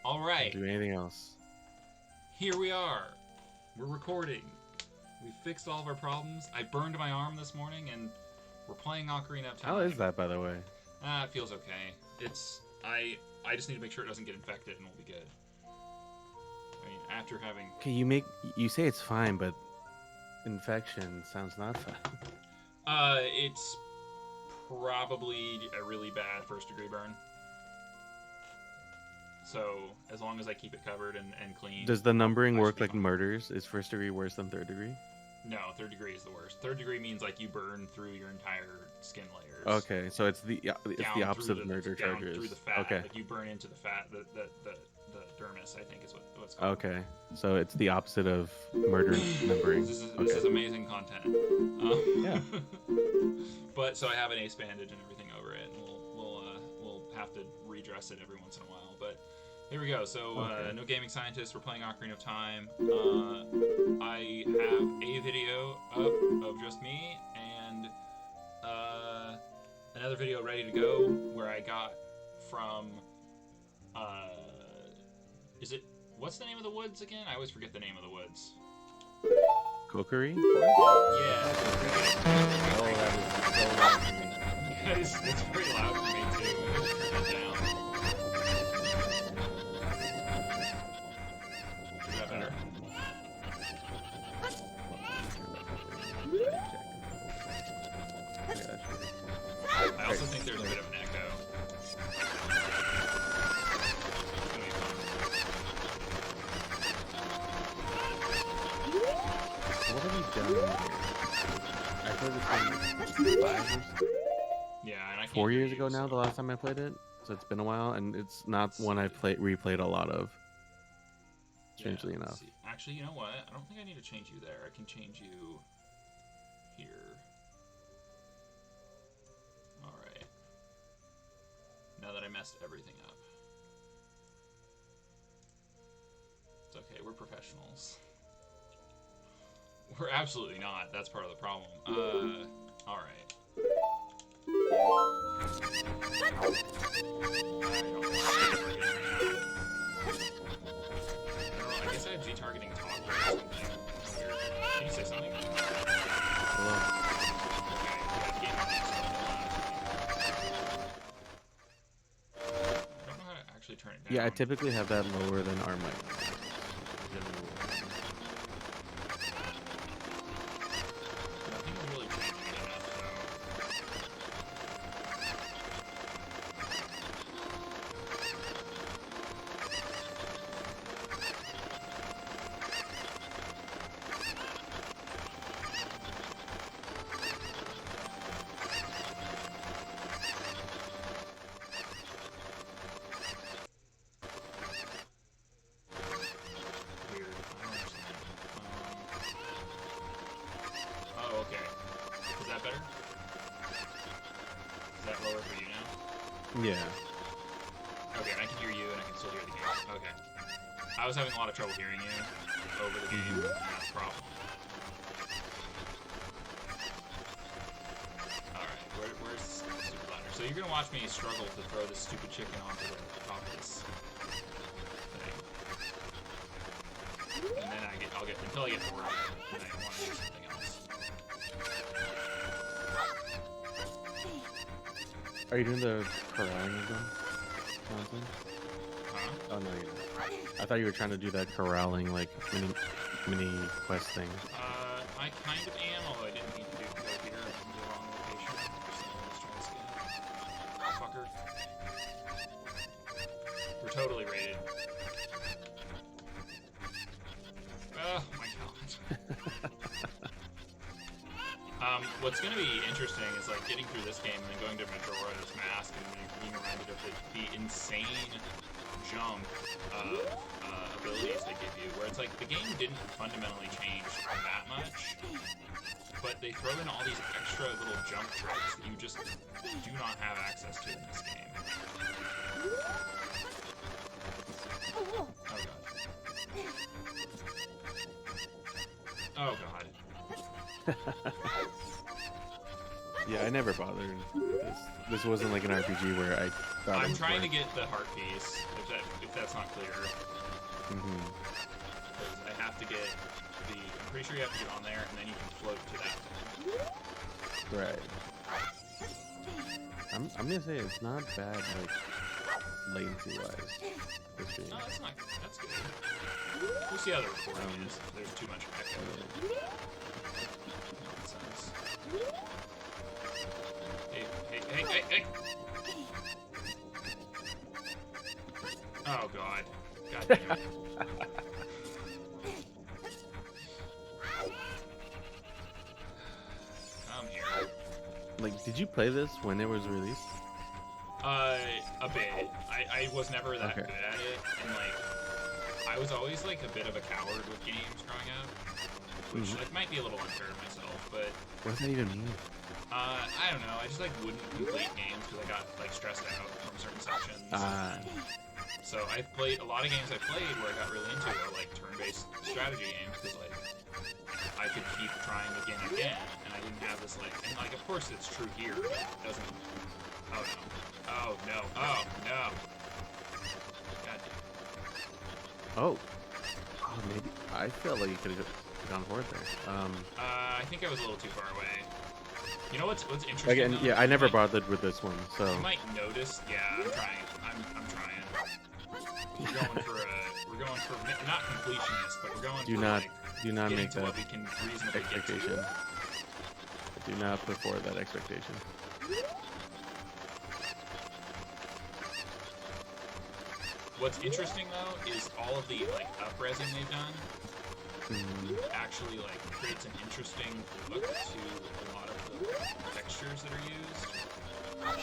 All right. Do anything else? Here we are. We're recording. We fixed all of our problems. I burned my arm this morning, and we're playing Ocarina of Time. How is that, by the way? It feels okay. I just need to make sure it doesn't get infected, and we'll be good. I mean, after having... Okay, you say it's fine, but infection sounds not fine. It's probably a really bad first-degree burn. So, as long as I keep it covered and clean... Does the numbering work like murders? Is first degree worse than third degree? No, third degree is the worst. Third degree means like you burn through your entire skin layers. Okay, so it's the opposite of murder charges. Through the fat. Okay. Like you burn into the fat, the dermis, I think is what's called. Okay, so it's the opposite of murder numbering. This is amazing content. Yeah. But so I have an ace bandage and everything over it, and we'll have to redress it every once in a while. But here we go. So no gaming scientist. We're playing Ocarina of Time. I have a video up of just me and another video ready to go where I got from what's the name of the woods again? I always forget the name of the woods. Cookery? Yeah. Oh, that is so loud for me. It's pretty loud for me too. Turn it down. Is that better? I also think there's a bit of an echo. What have you done here? I played this game 5 years, Yeah, and I can't 4 years hear ago you, now, so- the last time I played it. So it's been a while, and it's not one I replayed a lot of. Strangely let's enough. see. Actually, you know what? I don't think I need to change you there. I can change you here. Alright. Now that I messed everything up. It's okay, we're professionals. We're absolutely not. That's part of the problem. Alright. I guess I have G-targeting toggle or something. Can you say something? Hello. Okay, I don't know how to actually turn it down. Yeah, I typically have that lower than our mic. Nothing really changed enough, weird. I don't understand. Oh, okay. Is that better? Is that lower for you now? Yeah. Okay, I can hear you and I can still hear the game. Okay. I was having a lot of trouble hearing you over the game, and that's a problem. Alright, where's the super ladder? So you're gonna watch me struggle to throw this stupid chicken onto the top of this thing. And then I'll get until I get bored of it, and I want to do something else. Are you doing the corralling again? Nonsense? Huh? Oh no, you're not. I thought you were trying to do that corralling like mini quest thing. I kind of am, although I didn't need to go here. I'm in the wrong location. Let's try this again. Oh, fucker. We're totally rated. Oh my god. What's going to be interesting is like getting through this game and then going to Majora's Mask and then being reminded of the insane jump of abilities they give you, where it's like the game didn't fundamentally change that much, but they throw in all these extra little jump tricks that you just do not have access to in this game. Oh god. Oh god. Yeah, I never bothered with this. This wasn't like an RPG where I thought I'm trying to get the heart piece, if that's not clear. Mm-hmm. Because I have to get the... I'm pretty sure you have to get on there, and then you can float to that thing. Right. I'm gonna say it's not bad, like, latency-wise. This game. No, that's not... That's good. We'll see how the recording is. If there's too much echo. Nonsense. Hey. Oh, God. God damn it. Come here. Like, did you play this when it was released? A bit. I was never that good at it, and, like, I was always, like, a bit of a coward with games growing up, which, like, might be a little unfair to myself, but... What does that even mean? I don't know. I just, like, wouldn't complete games because I got, like, stressed out from certain sections. So I've played, a lot of games I played where I got really into are, like, turn-based strategy games, because, like, I could keep trying again and again, and I didn't have this, like, and, like, of course it's true here, but it doesn't... Oh, no. Oh, no. Oh, no. God damn. Oh, maybe I felt like you could have gone forward there. I think I was a little too far away. You know what's interesting? Again, though? yeah, I never bothered with this one, so. You might notice. Yeah, I'm trying. I'm trying. We're going for not completionist, but we're going for like do not getting make to that what we can reasonably expectation. get to. Do not put forward that expectation. What's interesting though is all of the like up-resing they've done actually like creates an interesting look to a lot of the textures that are used. Oh,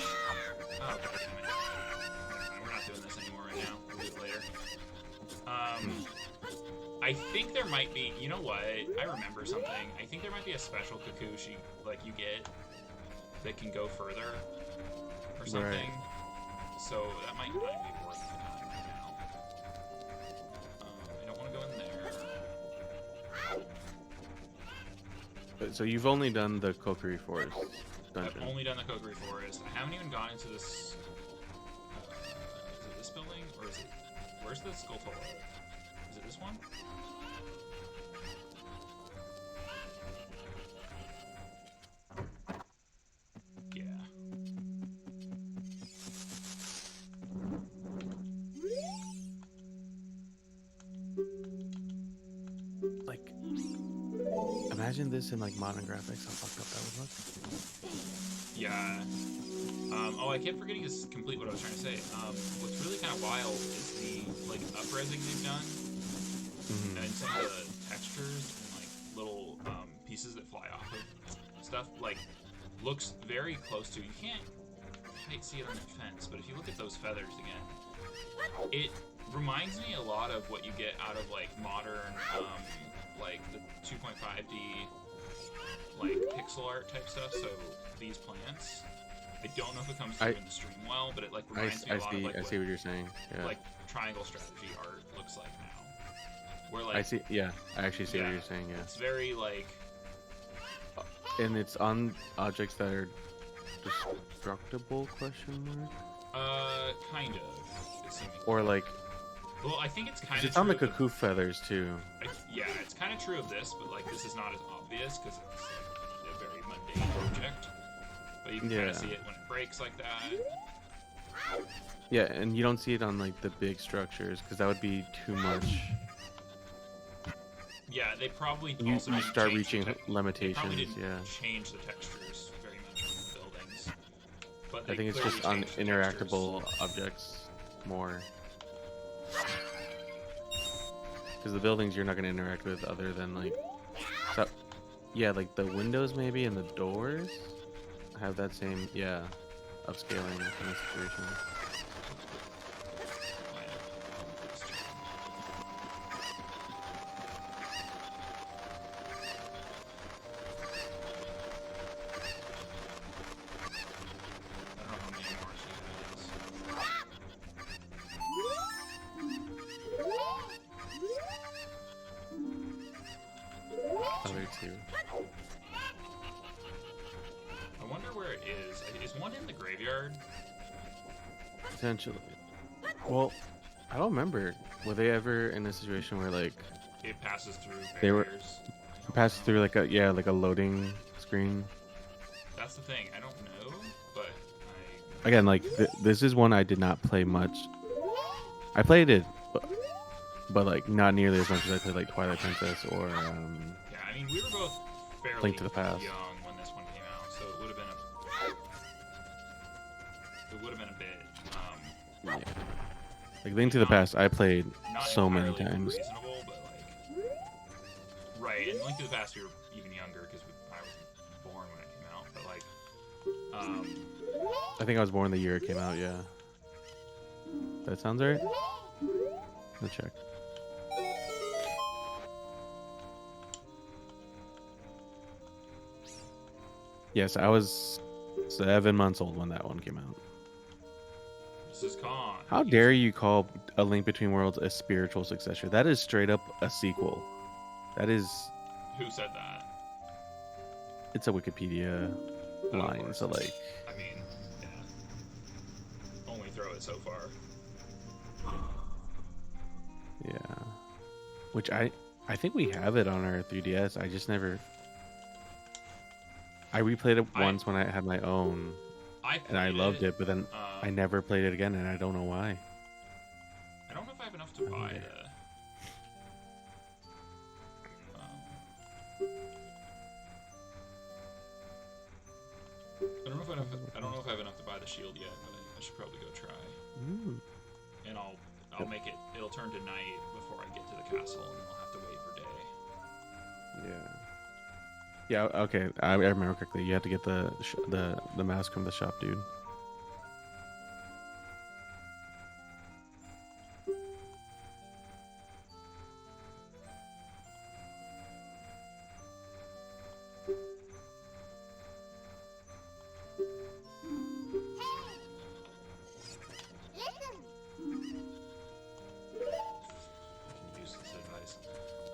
God damn it. We're not doing this anymore right now. We'll do it later. I think there might be, you know what? I remember something. I think there might be a special cuckoos you get that can go further or something. Right. So that might not be worth the time right now. I don't want to go in there. So you've only done the Kokiri Forest dungeon. I've only done the Kokiri Forest. I haven't even gone into this. Is it this building or is it? Where's the Skulltula? Is it this one? Yeah. Like, imagine this in like modern graphics. How fucked up that would look. Yeah. Oh, I kept forgetting to complete what I was trying to say. What's really kind of wild is the like up-resing they've done, and some of the textures and like little pieces that fly off of stuff. Like, looks very close to. You can't quite see it on the fence, but if you look at those feathers again, it reminds me a lot of what you get out of like modern, like the 2.5D, like pixel art type stuff. So these plants. I don't know if it comes through in the stream well, but it like reminds me a lot of like I see what you're saying. Yeah. Like triangle strategy art looks like now. Where like I see. Yeah, I actually see what you're saying. Yeah. It's very like. And it's on objects that are destructible? Question mark. Kind of. It seems or like. Well, I think it's kind of. It's on the cuckoo feathers too. Yeah, it's kind of true of this, but like this is not as obvious because it's like, a very mundane object. But you can kind of see it when it breaks like that. Yeah, and you don't see it on like the big structures because that would be too much. Yeah, they probably you also didn't start change reaching limitations. They probably didn't yeah, change the textures very much on the buildings. But I think it's just on interactable objects more. Because the buildings you're not going to interact with other than like, so, yeah, like the windows maybe and the doors have that same upscaling kind of situation. I wonder where it is. Is one in the graveyard? Potentially. Well, I don't remember. Were they ever in a situation where like It passes through they were barriers. passed through like a loading screen? That's the thing. I don't know, but Again, like this is one I did not play much. I played it, but like not nearly as much as I played like Twilight Princess or yeah, I mean we were both fairly Link to the Past. young when this one came out, so it would have been a bit yeah. Like Link to the Past, I played not so many entirely times. reasonable, but like right. And Link to the Past, we were even younger because I wasn't born when it came out, but like I think I was born the year it came out. Yeah, that sounds right. Let's check. Yes, I was 7 months old when that one came out. this is Khan. How dare you call A Link Between Worlds a spiritual successor? That is straight up a sequel. That is. Who said that? It's a Wikipedia line, so like. I mean, yeah. Only throw it so far. Yeah. Which I think we have it on our 3DS. I just never. I replayed it once when I had my own, and I loved it, but then I never played it again, and I don't know why. I don't know if I have enough to buy the. I don't know if I have enough to buy the shield yet, but I should probably go try. Ooh. And I'll make it. It'll turn to night before I get to the castle, and then I'll have to wait for day. Yeah. Yeah. Okay. I remember correctly. You have to get the mask from the shop, dude.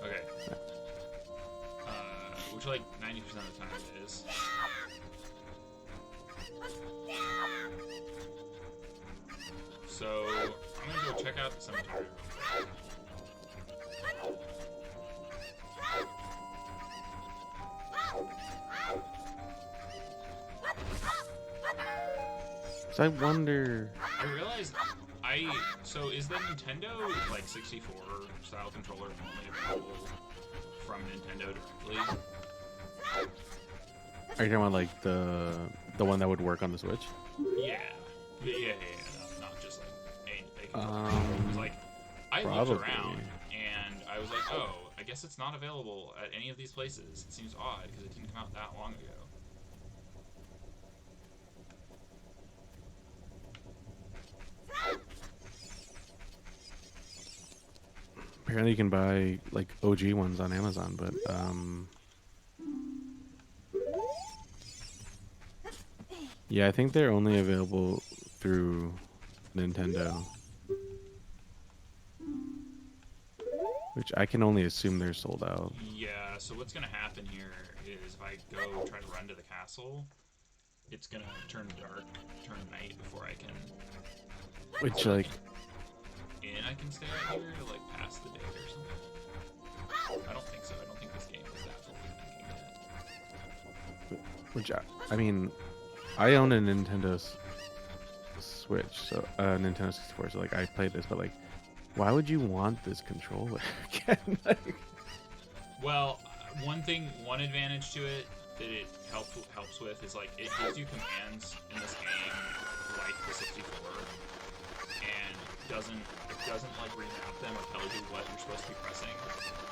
Okay. Which like 90% of the time it is. So I'm gonna go check out the cemetery. So I wonder. I realized so is the Nintendo like 64 style controller only available from Nintendo directly? Are you talking about like the one that would work on the Switch? Yeah. Not just like a controller. It was like I looked around and I was like, oh, I guess it's not available at any of these places. It seems odd because it didn't come out that long ago. Apparently, you can buy like OG ones on Amazon, but yeah, I think they're only available through Nintendo, which I can only assume they're sold out. Yeah. So what's gonna happen here is if I go try to run to the castle, it's gonna turn dark, turn night before I can. Which like. And I can stay out here to like pass the day or something. I don't think so. I don't think this game is that fully thinking yet. Which I mean, I own a Nintendo Switch, so Nintendo 64. So like I played this, but like, why would you want this controller again? Like, well, one advantage to it that it helps with is like it gives you commands in this game like the 64, and doesn't like remap them or tell you what you're supposed to be pressing.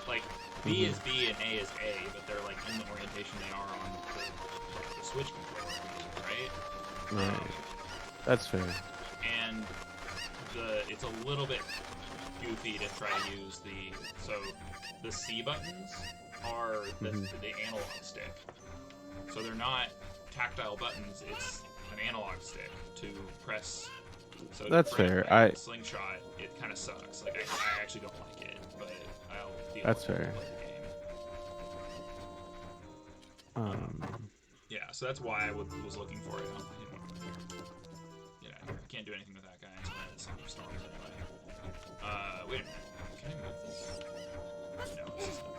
Like B is B and A is A, but they're like in the orientation they are on the Switch controller, right? right. That's fair. And it's a little bit goofy to try to use the C buttons are the analog stick, so they're not tactile buttons. It's an analog stick to press. So that's fair. Slingshot, it kind of sucks. Like I actually don't like it, but I'll deal that's with it fair. to play the game. Yeah, so that's why I was looking for it. I didn't want to get out of I can't do anything with that guy until I have the Summer Storms anyway. Wait a minute. Can I move this? No, this is the one.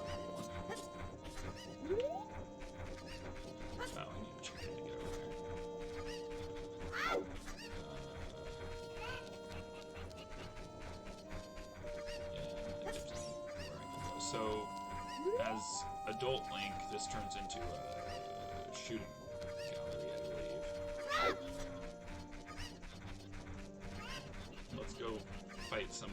Oh, I need a chicken to get over there. So, as adult Link, this turns into a shooting gallery, I believe. Let's go fight some.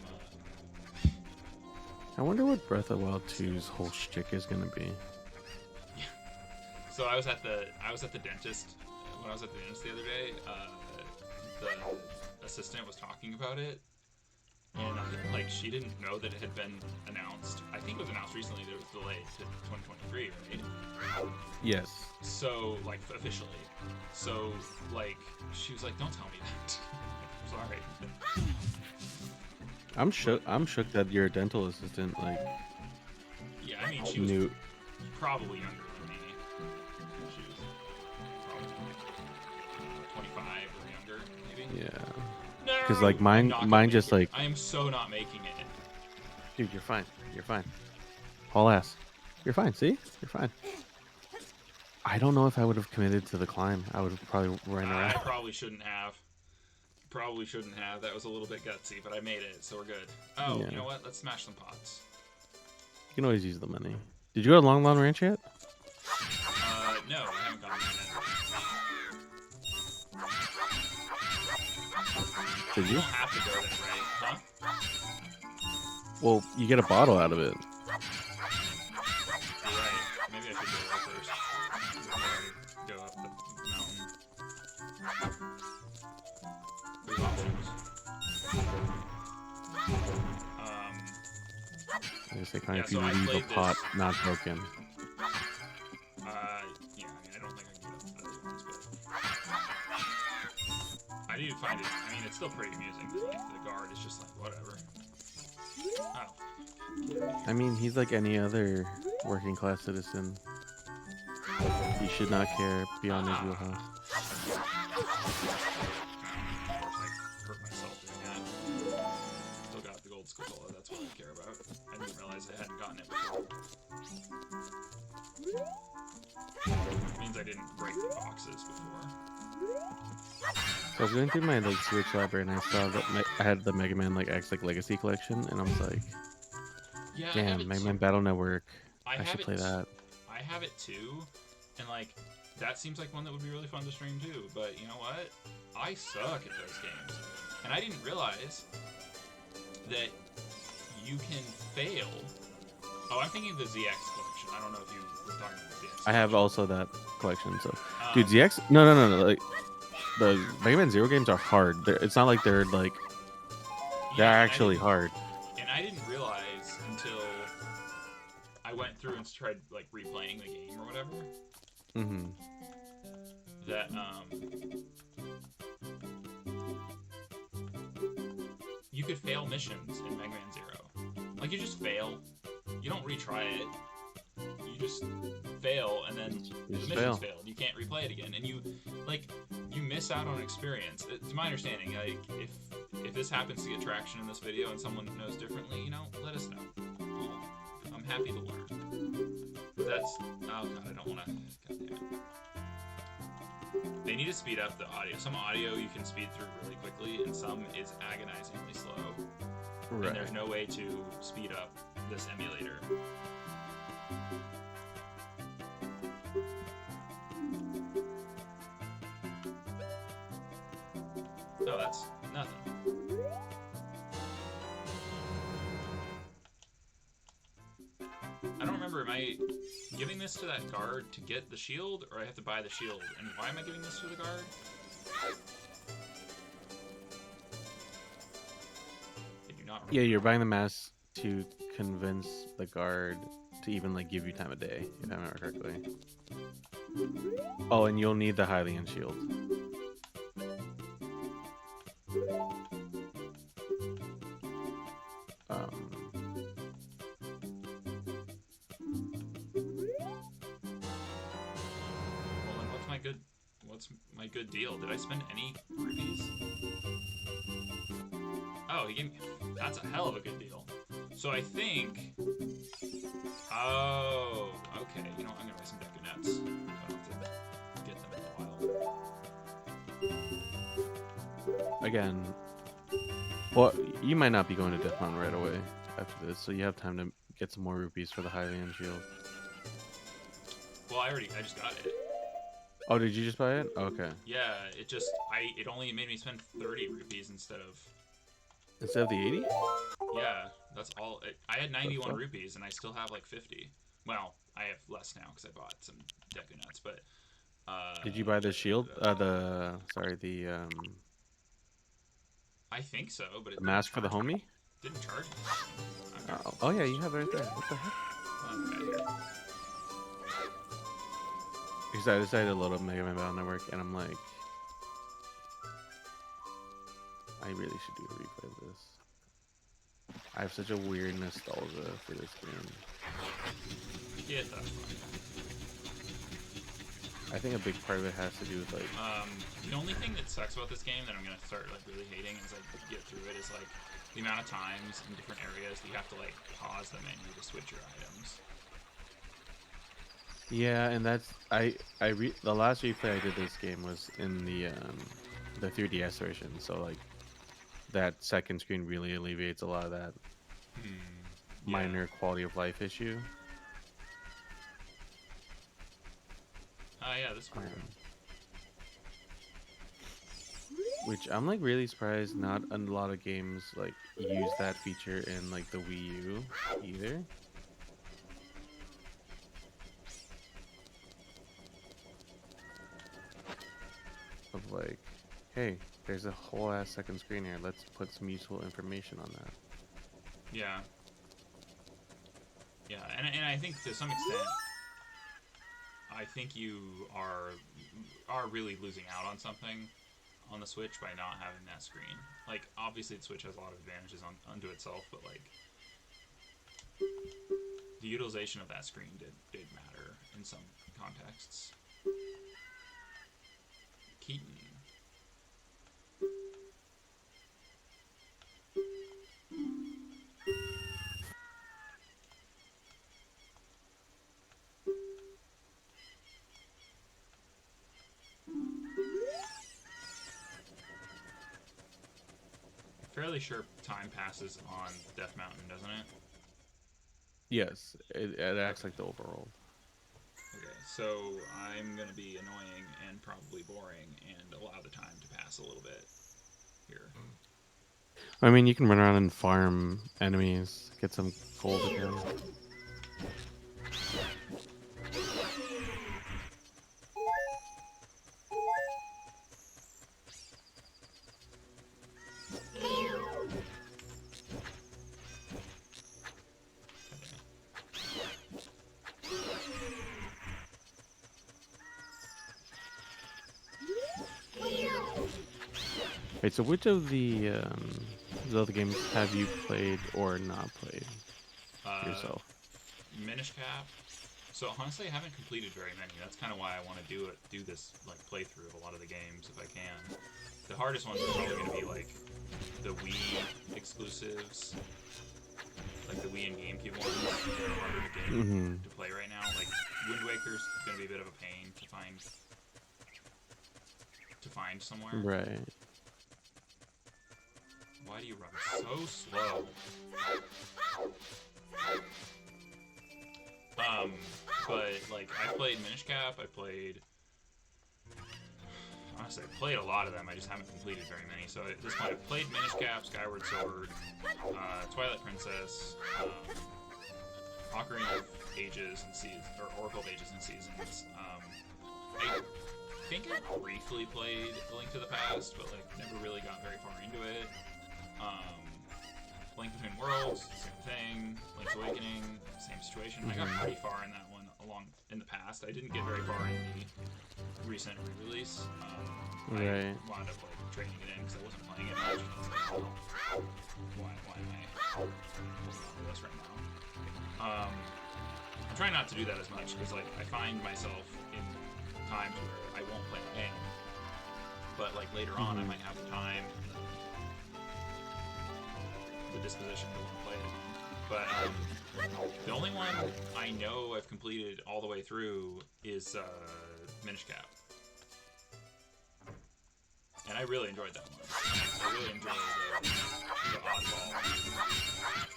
I wonder what Breath of the Wild 2's whole shtick is gonna be. So I was at the dentist when I was at the dentist the other day. The assistant was talking about it, and like she didn't know that it had been announced. I think it was announced recently that it was delayed to 2023, right? Yes. So like officially. So like she was like, "Don't tell me that." Sorry. I'm shook that your dental assistant like. Yeah, I mean she was knew. probably younger than me. She was probably like 25 or younger, maybe. Yeah. No. Because like mine just like. I am so not making it. Dude, you're fine. You're fine. Haul ass. You're fine. See? You're fine. I don't know if I would have committed to the climb. I would have probably ran around. I probably shouldn't have. Probably shouldn't have. That was a little bit gutsy, but I made it, so we're good. Oh, Yeah. You know what? Let's smash some pots. You can always use the money. Did you go to Long Lawn Ranch yet? No, I haven't gone yet. Did You you? don't have to go there, right? Huh? Well, you get a bottle out of it. You're right. Maybe I should go there first. Go up the mountain. There's options. I guess they kind of Yeah, so I leave a played pot this- not broken. Yeah, I mean, I don't think I can get up to those ones, but I need to find it. I mean, it's still pretty amusing to get to the guard. It's just like, whatever. Oh. I mean, he's like any other working class citizen. He should not care beyond his wheelhouse. Of course, I hurt myself doing that. Still got the gold Skull. That's what I care about. I didn't realize I hadn't gotten it before. It means I didn't break the boxes before. So I was going through my like Switch library and I saw that I had the Mega Man like X like Legacy collection and I was like, Yeah, damn, Mega Man Battle Network. I have should it play that. I have it too, and like that seems like one that would be really fun to stream too. But you know what? I suck at those games, and I didn't realize that you can fail. Oh, I'm thinking of the ZX collection. I don't know if you were talking about the ZX. I have also that collection. So, Um, dude, ZX? No. Like the Mega Man Zero games are hard. It's not like they're like they're and actually hard. And I didn't realize until I went through and tried like replaying the game or whatever Mm-hmm. that you could fail missions in Mega Man Zero. Like you just fail. You don't retry it. You just fail, and then the mission's failed. You can't replay it again, and you miss out on experience. To my understanding, like if this happens to get traction in this video and someone knows differently, let us know. I'm happy to learn. But that's oh god, I don't want to. God damn it. They need to speed up the audio. Some audio you can speed through really quickly, and some is agonizingly slow. Right. And there's no way to speed up this emulator. Oh, that's nothing. I don't remember, am I giving this to that guard to get the shield, or I have to buy the shield? And why am I giving this to the guard? I do not remember. Yeah, you're buying the mask to convince the guard to even like give you time of day, if I remember correctly. Oh, and you'll need the Hylian shield. What's my good deal? Did I spend any rupees? Oh, he gave me... That's a hell of a good deal. So I think... Oh, okay. You know what? I'm gonna buy some deck of nuts. I don't have to get them in a while. Again, well, you might not be going to Death Mountain right away after this, so you have time to get some more rupees for the Hylian shield. Well, I just got it. Oh, did you just buy it? Okay. Yeah, it only made me spend 30 rupees instead of... Instead of the 80? Yeah, that's all. I had 91 rupees, and I still have like 50. Well, I have less now because I bought some deck of nuts, but... Did you buy the shield? I think so, but it The mask for the homie? didn't charge me. Oh yeah, you have it right there. What the heck? Okay. Because I decided to load up Mega Man Battle Network, and I'm like, I really should do a replay of this. I have such a weird nostalgia for this game. Yeah, that's fine. I think a big part of it has to do with like... The only thing that sucks about this game that I'm gonna start like really hating as I get through it is like the amount of times in different areas that you have to like pause the menu to switch your items. Yeah, and that's the last replay I did this game was in the 3DS version, so like that second screen really alleviates a lot of that minor quality of life issue. Yeah, this one. Which I'm like really surprised not a lot of games like use that feature in like the Wii U either. Of like, hey, there's a whole ass second screen here. Let's put some useful information on that. Yeah. Yeah, and I think to some extent, I think you are really losing out on something on the Switch by not having that screen. Like, obviously the Switch has a lot of advantages unto itself, but like the utilization of that screen did matter in some contexts. Keaton. Fairly sure time passes on Death Mountain, doesn't it? Yes, it acts like the overworld. Okay, so I'm gonna be annoying and probably boring and allow the time to pass a little bit here. I mean, you can run around and farm enemies, get some gold again. Wait, so which of the Zelda games have you played or not played yourself? Minish Cap. So honestly, I haven't completed very many. That's kind of why I want to do this like playthrough of a lot of the games if I can. The hardest ones are probably going to be like the Wii exclusives, like the Wii and GameCube ones. They're harder to get to play right now. Like Wind Waker's going to be a bit of a pain to find somewhere. Right. Why do you run so slow? But like I played Minish Cap, honestly, I played a lot of them, I just haven't completed very many. So at this point I've played Minish Cap, Skyward Sword, Twilight Princess, Ocarina of Ages and Seasons, or Oracle of Ages and Seasons. I think I briefly played A Link to the Past, but like never really got very far into it. Link Between Worlds, same thing. Link's Awakening, same situation. I got pretty far in that one in the past. I didn't get very far in the recent re-release. I wound up like trading it in because I wasn't playing it much. It's like, why am I doing this right now? I'm trying not to do that as much because like I find myself in times where I won't play the game. But like later on, I might have the time, the disposition to want to play it again. But the only one I know I've completed all the way through is Minish Cap. And I really enjoyed that one. I really enjoyed the oddball.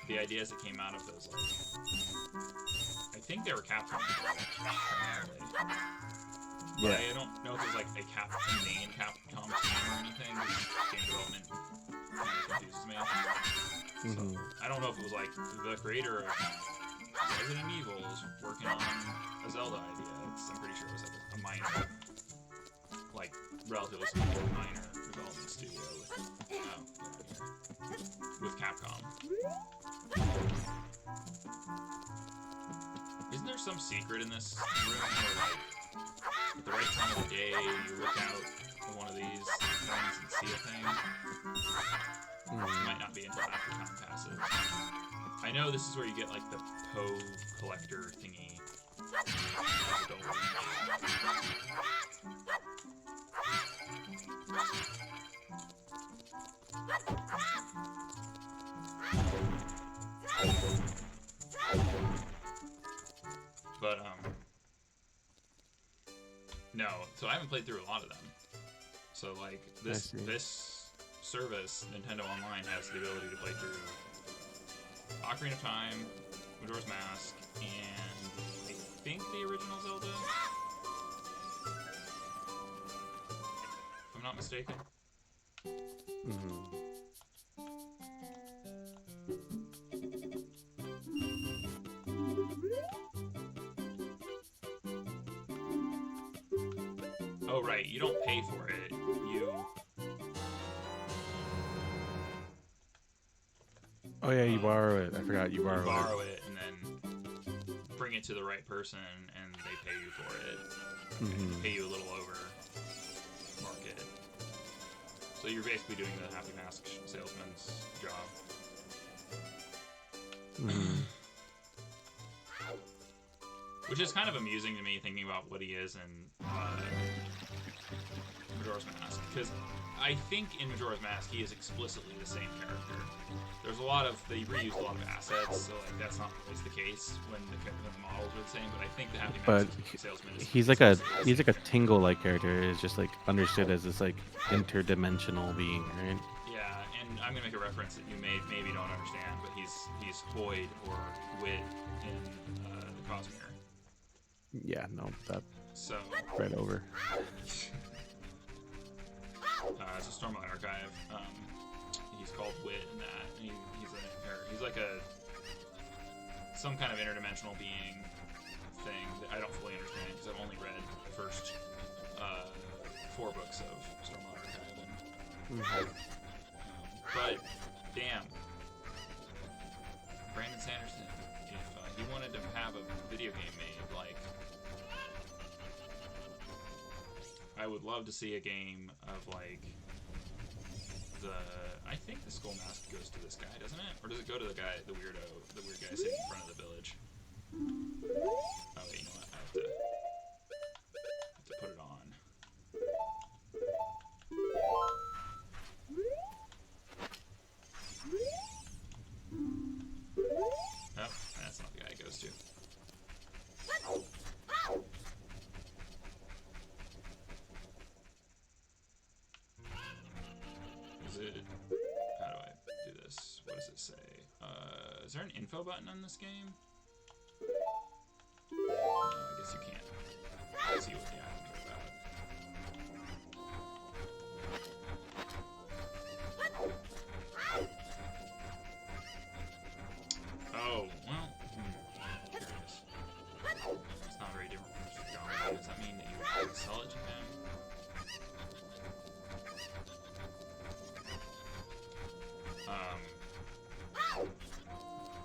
The ideas that came out of those, like, I think they were Capcom primarily. But I don't know if it was like a main Capcom team or anything. Game development kind of confuses me. So, I don't know if it was like the creator of Resident Evil is working on a Zelda idea. I'm pretty sure it was like a minor, like relatively small minor development studio with Capcom. Isn't there some secret in this room where, like, at the right time of the day, you look out of one of these things and see a thing? It might not be until after time passes. I know this is where you get, like, the Poe collector thingy. But, no, so I haven't played through a lot of them. So, like, this service, Nintendo Online, has the ability to play through Ocarina of Time, Majora's Mask, and I think the original Zelda? If I'm not mistaken. Oh, right, you don't pay for it. Oh yeah, you borrow it. I forgot you borrow it. You borrow it and then bring it to the right person, and they pay you for it. And pay you a little over market. So you're basically doing the Happy Mask salesman's job. Which is kind of amusing to me, thinking about what he is in Majora's Mask, because I think in Majora's Mask he is explicitly the same character. There's a lot of, they reused a lot of assets, so like that's not always the case when the models are the same. But I think the Happy Mask salesman is he's like a Tingle-like character. Is just like understood as this like interdimensional being, right? Yeah, and I'm gonna make a reference that you maybe don't understand, but he's Hoid or Wit in the Cosmere. Yeah, no, that so right over. It's a Stormlight Archive. He's called Wit in that. And he's like some kind of interdimensional being thing that I don't fully understand because I've only read the first 4 books of Stormlight Archive. But damn, Brandon Sanderson, if he wanted to have a video game made, like, I would love to see a game of, like, I think the Skull Mask goes to this guy, doesn't it? Or does it go to the weird guy sitting in front of the village? Oh, wait, you know what? I have to put it on. Oh, that's not the guy it goes to. How do I do this? What does it say? Is there an info button on this game? No, I guess you can't. Let's see what the items are about. Oh, well, curious. It's not very different from Goron. Does that mean that you can sell it to him?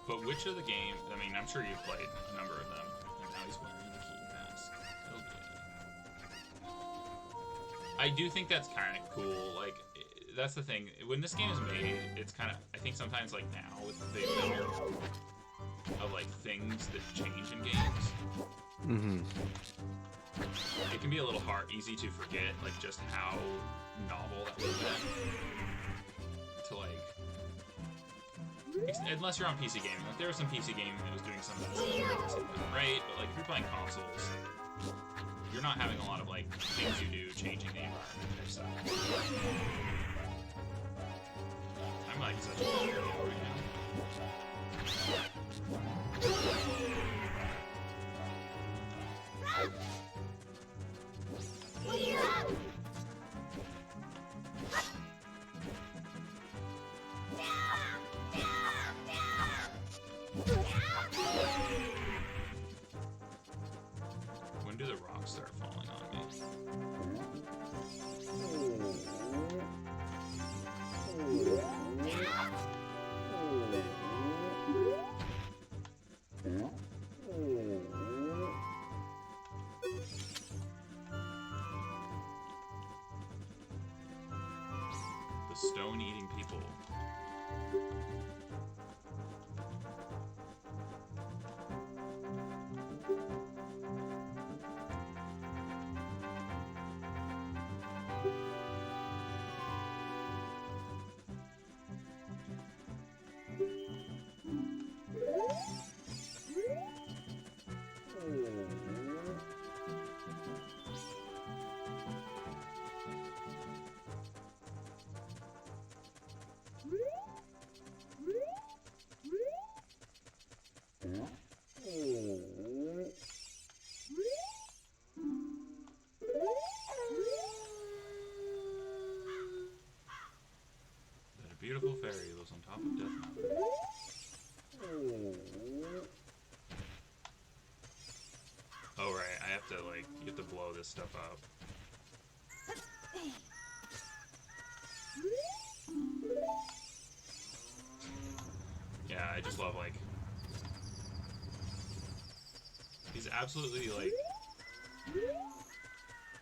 But which of the game? I mean, I'm sure you've played a number of them, and now he's wearing the key mask. Okay. I do think that's kind of cool. Like, that's the thing. When this game is made, it's kind of. I think sometimes, like now, with the amount of like things that change in games. it can be a little easy to forget, like, just how novel that would have been. To, like, unless you're on PC gaming. Like, there was some PC gaming that was doing some of that stuff that wasn't great, but, like, if you're playing consoles, you're not having a lot of, like, things you do changing the environment or stuff. I'm, like, such a video right now. When do the rocks start falling on me? The stone-eating people. Beautiful fairy lives on top of Death Mountain. Oh right, I have to like, you have to blow this stuff up. Yeah, I just love like these absolutely like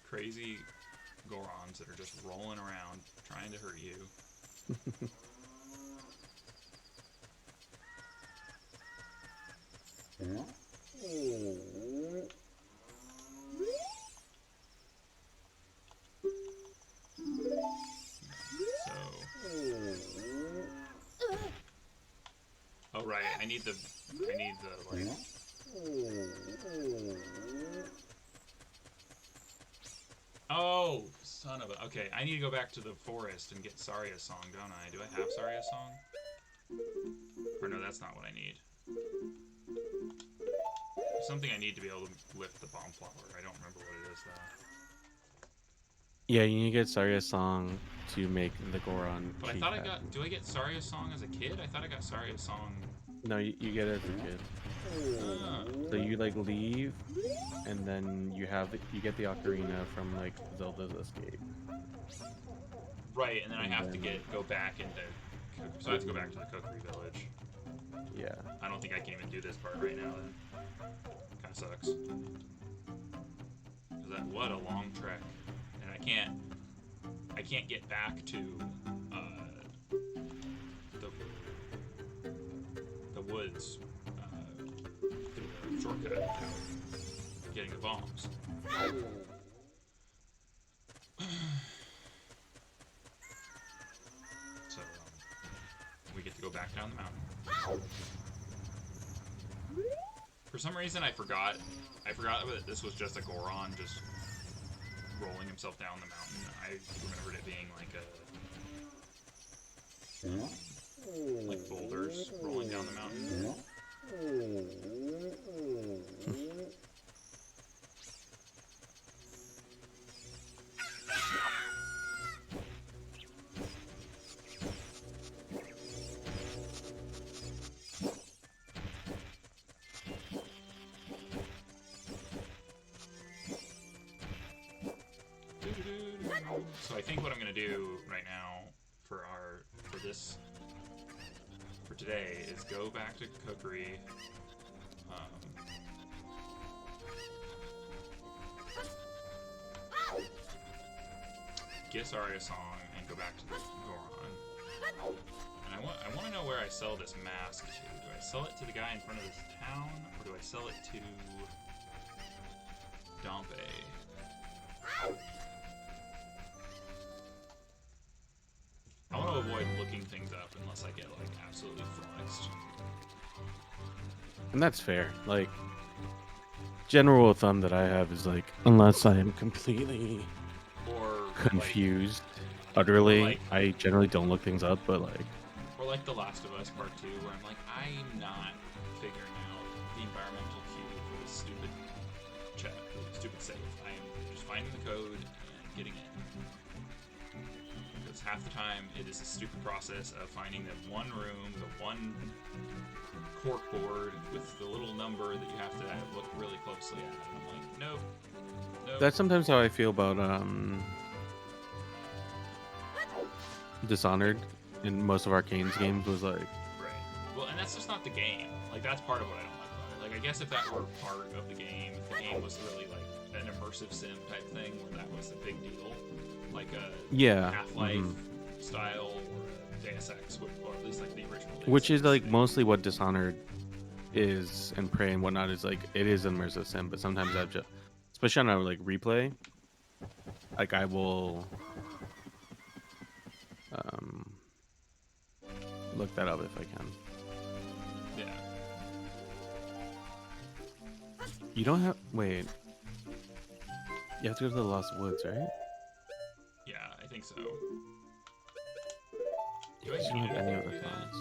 crazy Gorons that are just rolling around trying to hurt you. Oh right, I need the like. Oh, son of a. Okay, I need to go back to the forest and get Saria's song, don't I? Do I have Saria's song? Or no, that's not what I need. There's something I need to be able to lift the bomb flower. I don't remember what it is though. Yeah, you need to get Saria's song to make the Goron. But I thought I got. Do I get Saria's song as a kid? I thought I got Saria's song. No, you get it as a kid. Ah. So you like leave, and then you get the Ocarina from like Zelda's Escape. Right, and then I have to go back into. So I have to go back to the cookery village. Yeah. I don't think I can even do this part right now. Then kind of sucks. What a long trek, and I can't get back to the woods through the shortcut without getting the bombs. So we get to go back down the mountain. For some reason, I forgot that this was just a Goron just rolling himself down the mountain. I remembered it being like boulders rolling down the mountain. So I think what I'm gonna do right now for today is go back to cookery. Get Saria's song and go back to the Goron. And I want to know where I sell this mask to. Do I sell it to the guy in front of this town, or do I sell it to dump I want to avoid looking things up unless I get like absolutely flummoxed. And that's fair. Like, general rule of thumb that I have is like, unless I am completely Or confused, utterly, like, I generally don't look things up. But like, or like The Last of Us Part 2, where I'm like, I'm not figuring out the environmental cue for this stupid save. I am just finding the code and getting in. Because half the time it is a stupid process of finding that one room, the one cork board with the little number that you have to look really closely at. And I'm like, nope. that's sometimes how I feel about Dishonored in most of Arcane's games. Was like, right. Well, and that's just not the game. Like, that's part of what I don't like about it. Like, I guess if that were part of the game, if the game was really like an immersive sim type thing where that was a big deal, like a Half-Life style or a Deus Ex, or at least like the original Deus which is Ex like thing. mostly what Dishonored is, and Prey and whatnot is like. It is an immersive sim, but sometimes I've just, especially on a like replay, like I will look that up if I can. Yeah. You don't have, wait. You have to go to the Lost Woods, right? Yeah, I think so. You don't have any other that? phones.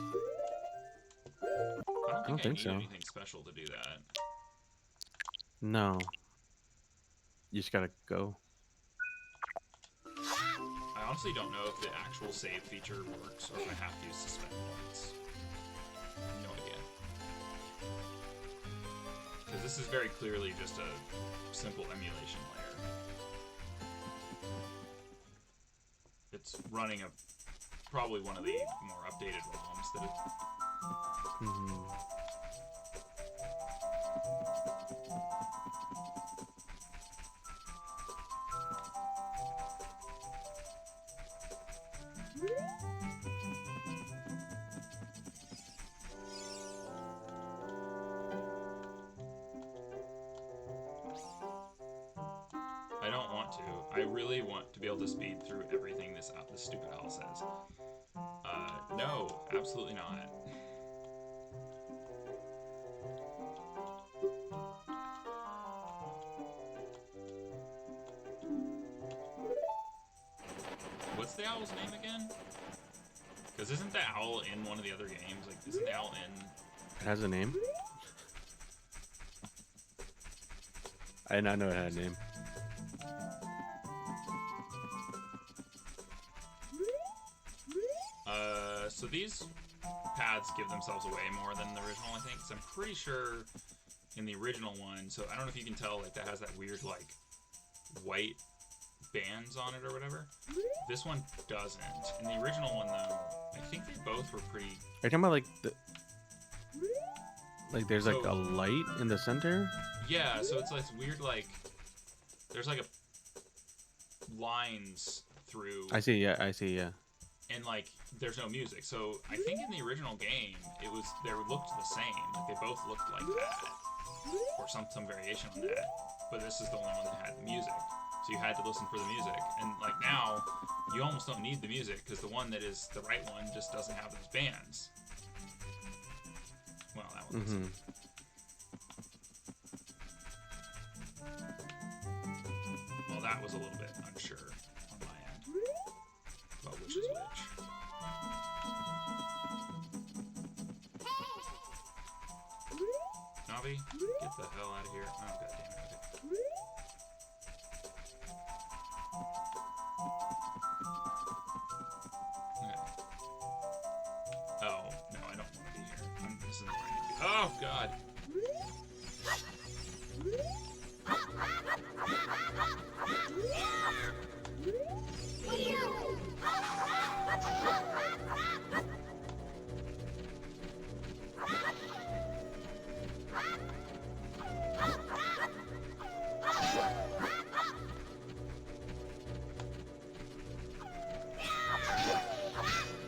I don't think I so. need anything special to do that. No. You just gotta go. I honestly don't know if the actual save feature works or if I have to use suspend points. No idea. Because this is very clearly just a simple emulation layer. It's running probably one of the more updated ROMs that it... I don't want to. I really want to be able to speed through everything this stupid owl says. No, absolutely not. What's the owl's name again? Because isn't the owl in one of the other games? Like, isn't the owl in... It has a name? I did not know it had a name. So these pads give themselves away more than the original, I think. So I'm pretty sure in the original one, so I don't know if you can tell, like, that has that weird, like, white bands on it or whatever. This one doesn't. In the original one, though, I think they both were pretty... Are you talking about, like, the... Like, there's, like, a light in the center? Yeah, so it's, like, weird, like... There's, like, a... lines through... I see, yeah. And, like, there's no music. So I think in the original game, they looked the same. Like, they both looked like that. Or some variation on that. But this is the only one that had the music. So you had to listen for the music. And, like, now, you almost don't need the music, because the one that is the right one just doesn't have those bands. Well, that one doesn't. Well, that was a little bit unsure on my end about which is which. Navi, get the hell out of here. Oh, god damn it. Okay. Oh, no, I don't want to be here. This isn't where I need to be. Oh, god.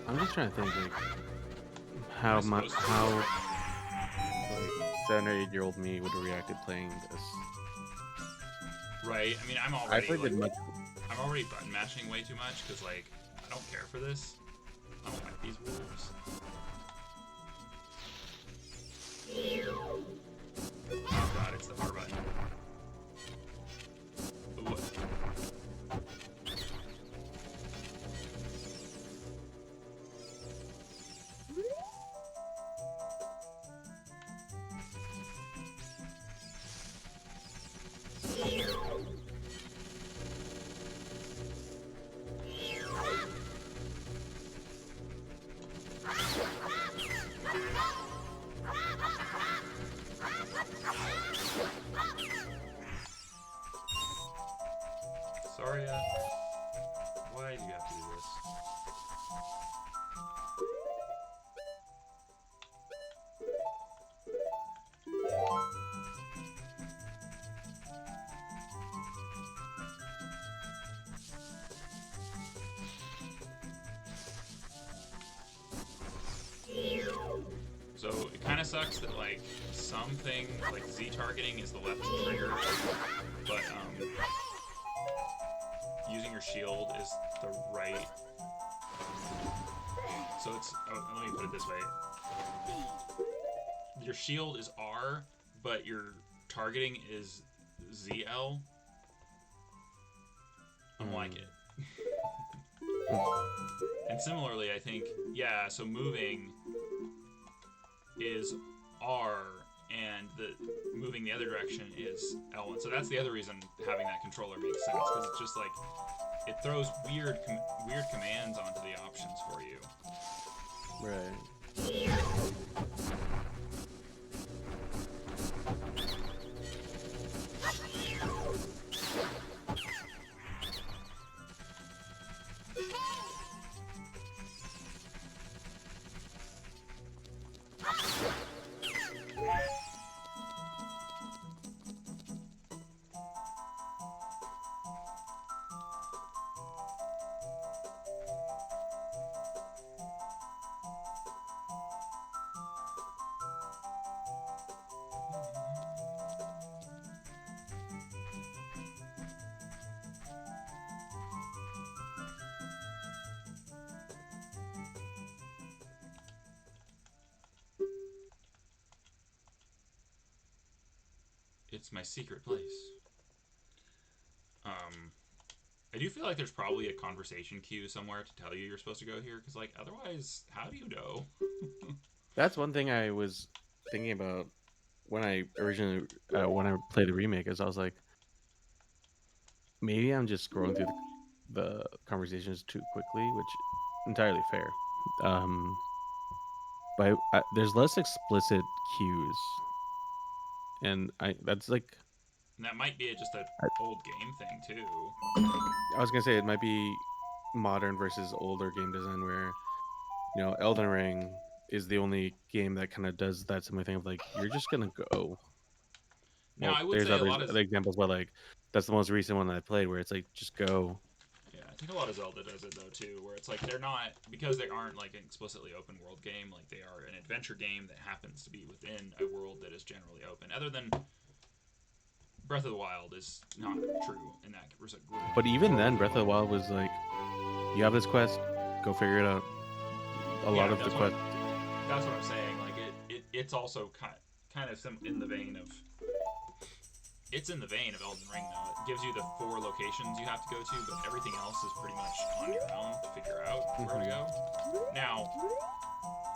I'm just trying to think, like, how like 7 or 8-year-old me would have reacted playing this. Right. I mean, I'm I already played like, it much. I'm already button mashing way too much because like I don't care for this. I don't like these wolves. Oh god, it's the bar button. Ooh. Sorry, why do you have to do this? So it kind of sucks that like something like Z targeting is the left trigger, but using your shield is the right. So it's, oh, let me put it this way. Your shield is R, but your targeting is ZL. Unlike it. And similarly, I think, yeah, so moving is R, and the moving the other direction is L1. So that's the other reason having that controller makes sense, because it's just like, it throws weird commands onto the options for you. Right. It's my secret place. I do feel like there's probably a conversation queue somewhere to tell you you're supposed to go here, because like otherwise, how do you know? That's one thing I was thinking about when I originally when I played the remake. Is I was like, maybe I'm just scrolling through the conversations too quickly, which entirely fair. But there's less explicit cues, and that's like And that might be just an I, old game thing too. I was gonna say it might be modern versus older game design, where Elden Ring is the only game that kind of does that similar thing of like you're just gonna go. Now, Well, I would there's say a other lot of, other examples, but like that's the most recent one that I played, where it's like just go. yeah, I think a lot of Zelda does it though too, where it's like they're not, because they aren't like an explicitly open world game, like they are an adventure game that happens to be within a world that is generally open. Other than Breath of the Wild is not true in that group. But even then, Breath of the Wild was like, you have this quest, go figure it out. A lot Yeah, of the quest. that's what I'm saying. Like it's also kind of in the vein of, it's in the vein of Elden Ring though. It gives you the 4 locations you have to go to, but everything else is pretty much on your own to figure out where to go. Now,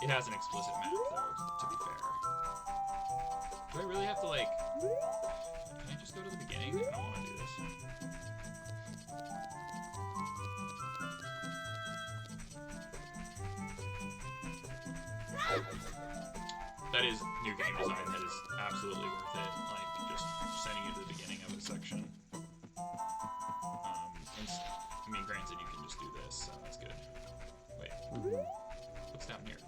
it has an explicit map though, to be fair. Do I really have to like, can I just go to the beginning? I don't want to do this. That is new game design. That is absolutely worth it. Like, just sending you to the beginning of a section. I mean, granted, you can just do this, so that's good. Wait. What's down here?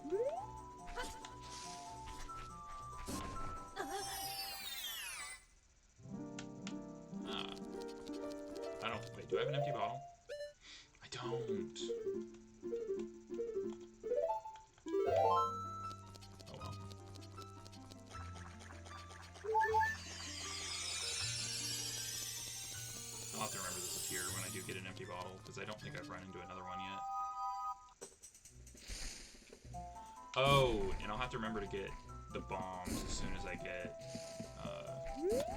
I don't... Wait, do I have an empty bottle? I don't. Oh well. get an empty bottle, because I don't think I've run into another one yet. Oh, and I'll have to remember to get the bombs as soon as I get,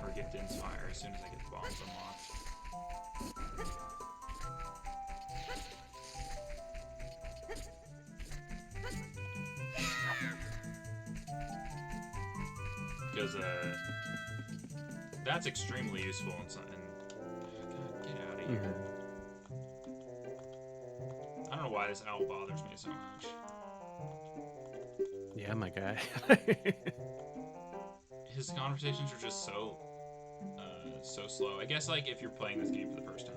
or get Din's Fire as soon as I get the bombs unlocked. Because, that's extremely useful and God, get out of here. I don't know why this owl bothers me so much. Yeah, my guy. His conversations are just so slow. I guess, like, if you're playing this game for the first time,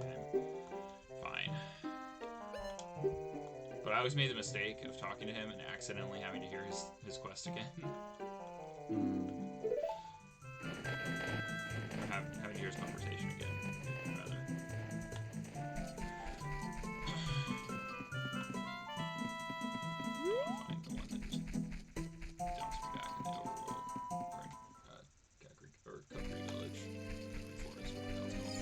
fine. But I always made the mistake of talking to him and accidentally having to hear his quest again. Having to hear his conversation again, rather. Find the one that just dumps me back in the overworld. Or Kukri Village. Forest, whatever the hell it's called.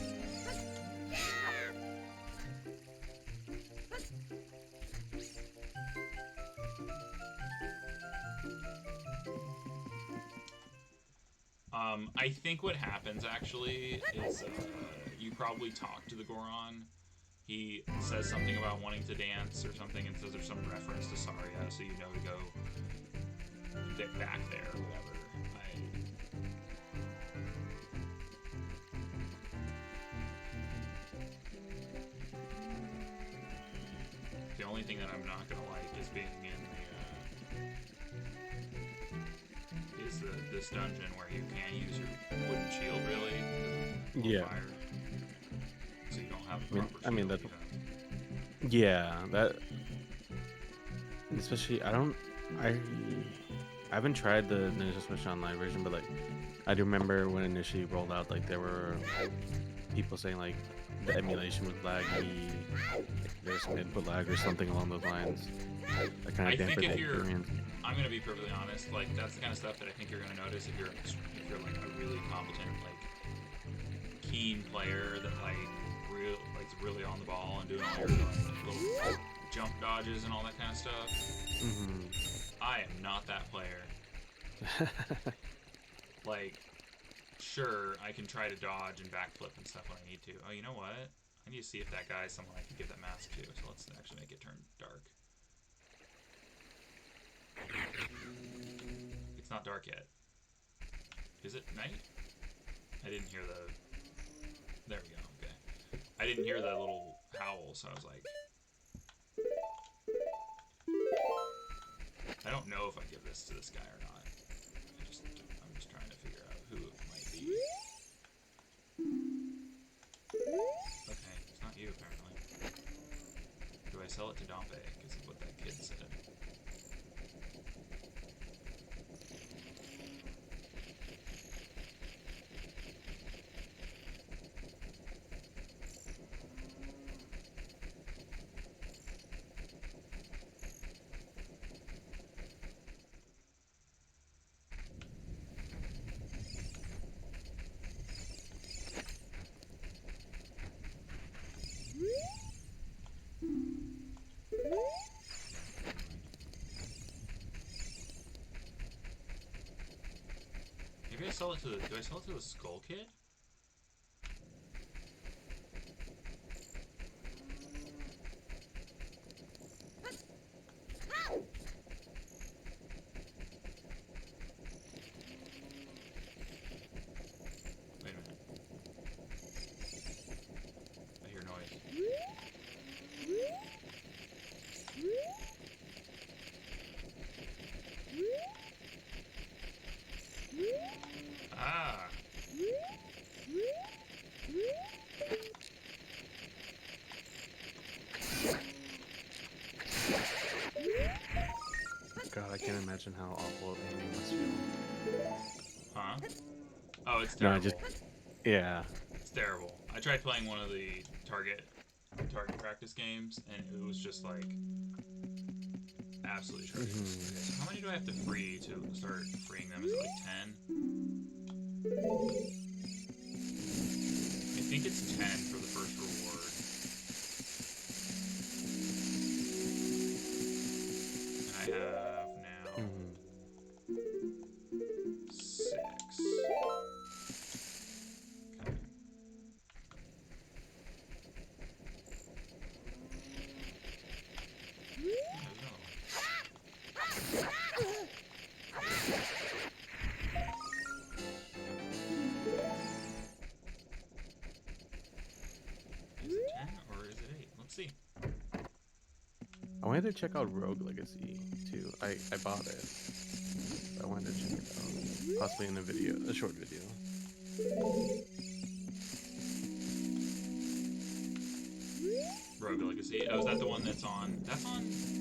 I think what happens, actually, is you probably talk to the Goron. He says something about wanting to dance or something, and says there's some reference to Saria, so you know to go back there or whatever. The only thing that I'm not gonna like is being in this dungeon where you can't use your wooden shield really. Yeah. Fire. So you don't have a proper shield. I mean that. Yeah, that. Especially, I haven't tried the Ninja Switch Online version, but like, I do remember when it initially rolled out, like there were people saying like the emulation was laggy, there's some input lag or something along those lines. That kind of dampened the experience. I'm gonna be perfectly honest. Like that's the kind of stuff that I think you're gonna notice if you're like a really competent, like keen player that is really on the ball and doing all your little jump dodges and all that kind of stuff. I am not that player. Like, sure, I can try to dodge and backflip and stuff when I need to. Oh, you know what? I need to see if that guy is someone I can give that mask to. So let's actually make it turn dark. It's not dark yet. Is it night? I didn't hear the... There we go, okay. I didn't hear the little howl, so I was like... I don't know if I give this to this guy or not. I'm just trying to figure out who it might be. Okay, it's not you, apparently. Do I sell it to Dompe? Because of what that kid said. Maybe I sell it to the... Do I sell it to the Skull Kid? Wait a minute. I hear noise. Ah! God, I can't imagine how awful aiming must feel. Huh? Oh, it's terrible. No, yeah. It's terrible. I tried playing one of the target practice games, and it was just like absolutely trash. Okay, so how many do I have to free to start freeing them? Is it like 10? I think it's 10 for the first reward. wanted to check out Rogue Legacy too. I bought it. I wanted to check it out, possibly in a short video. Rogue Legacy. Oh, is that the one that's on? That's on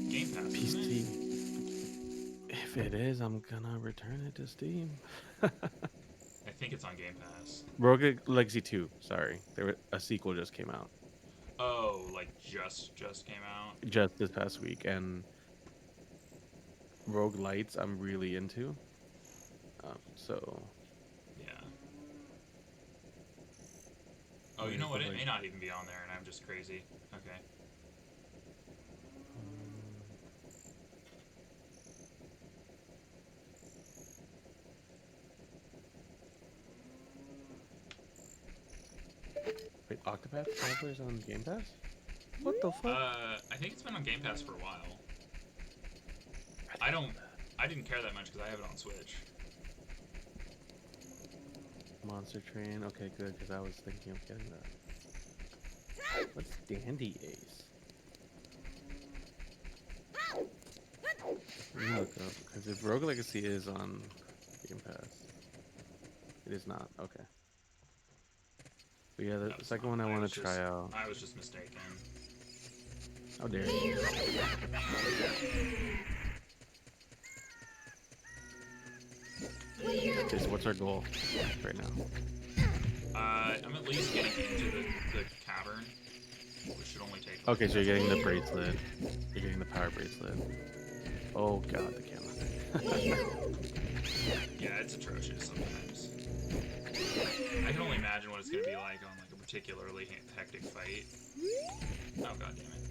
Game Pass, isn't PC. it? If it is, I'm gonna return it to Steam. I think it's on Game Pass. Rogue Legacy 2. Sorry, a sequel just came out Oh, like just came out. just this past week, and Rogue Lights I'm really into. So Yeah. Oh, you know what? It may not even be on there, and I'm just crazy. Okay. Wait, Octopath Traveler's on Game Pass? What the fuck? I think it's been on Game Pass for a while. I didn't care that much because I have it on Switch. Monster Train. Okay, good, because I was thinking of getting that. What's Dandy Ace? Let me look up, because if Rogue Legacy is on Game Pass, it is not. Okay. But yeah, the second one I want to try out. I was just mistaken. How dare you? Okay, so what's our goal right now? I'm at least getting into the cavern, which should only take. Okay, so you're getting the bracelet. You're getting the power bracelet. Oh god, the camera. Yeah, it's atrocious sometimes. I can only imagine what it's gonna be like on like a particularly hectic fight. Oh god damn it.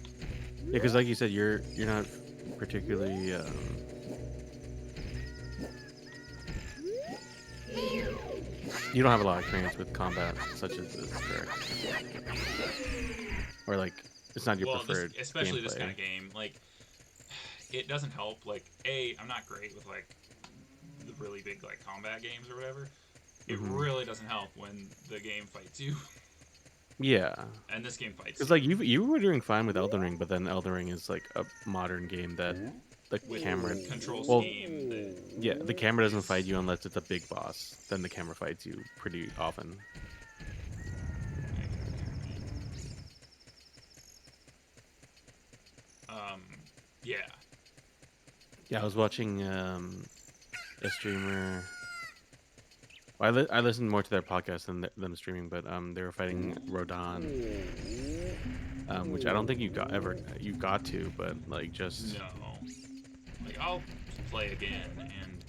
Yeah, because like you said, you're not particularly. You don't have a lot of experience with combat such as this, correct? Or like, it's not your preferred. Especially gameplay. This kind of game, like, it doesn't help. Like, I'm not great with like the really big like combat games or whatever. It really doesn't help when the game fights you. Yeah. And this game fights. It's like you were doing fine with Elden Ring, but then Elden Ring is like a modern game that the camera control scheme. Yeah, the camera doesn't fight you unless it's a big boss. Then the camera fights you pretty often. Yeah. Yeah, I was watching a streamer. Well, I listened more to their podcast than them streaming, but they were fighting Rodon, which I don't think you got to, but like just no, like I'll play again, and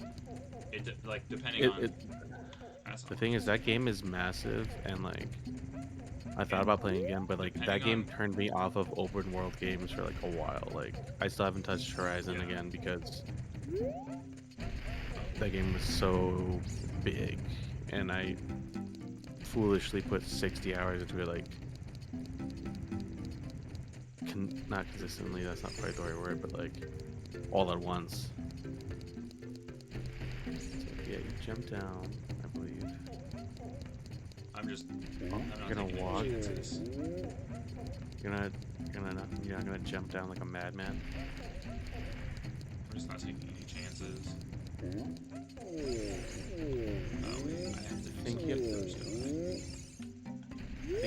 it like depending on. The thing is, that game is massive, and like I thought about playing again, but like that game turned me off of open world games for like a while. Like I still haven't touched Horizon again because that game was so big, and I foolishly put 60 hours into it. Like, not consistently. That's not quite the right word, but like all at once. So, yeah, you jump down, I believe. I'm just. Oh, you're gonna walk. You're not gonna jump down like a madman. I'm just not taking any chances. I think you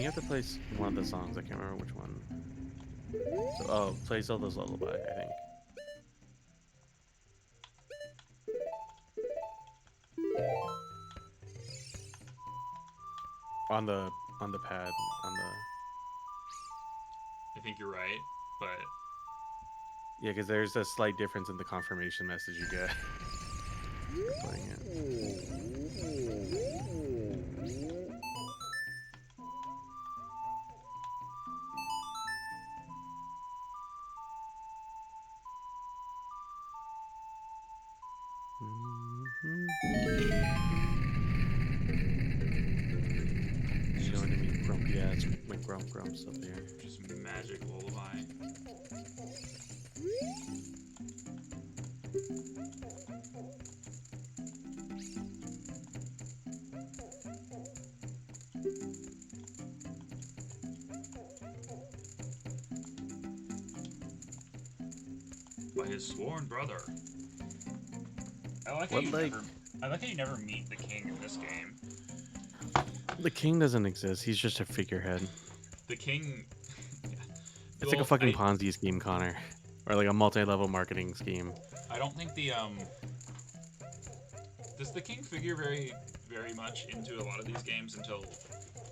have to play one of the songs. I can't remember which one. So, play Zelda's Lullaby, I think. On the pad, I think you're right, but yeah, because there's a slight difference in the confirmation message you get for playing it. Showing to me grumpy ass grumps up there. just magic lullaby. by his sworn brother. I like how What, you like- never. I like how you never meet the king in this game. The king doesn't exist. He's just a figurehead. The king. It's like a fucking Ponzi scheme, Connor, or like a multi-level marketing scheme. I don't think the Does the king figure very, very much into a lot of these games until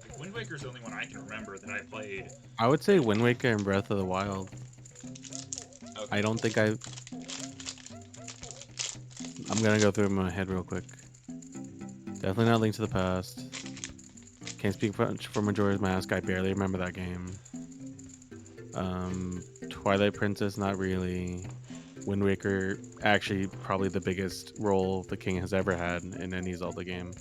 like Wind Waker's the only one I can remember that I played. I would say Wind Waker and Breath of the Wild. Okay. I don't think I'm gonna go through my head real quick. Definitely not Link to the Past. Can't speak for Majora's Mask. I barely remember that game. Twilight Princess, not really. Wind Waker, actually probably the biggest role the king has ever had in any Zelda game.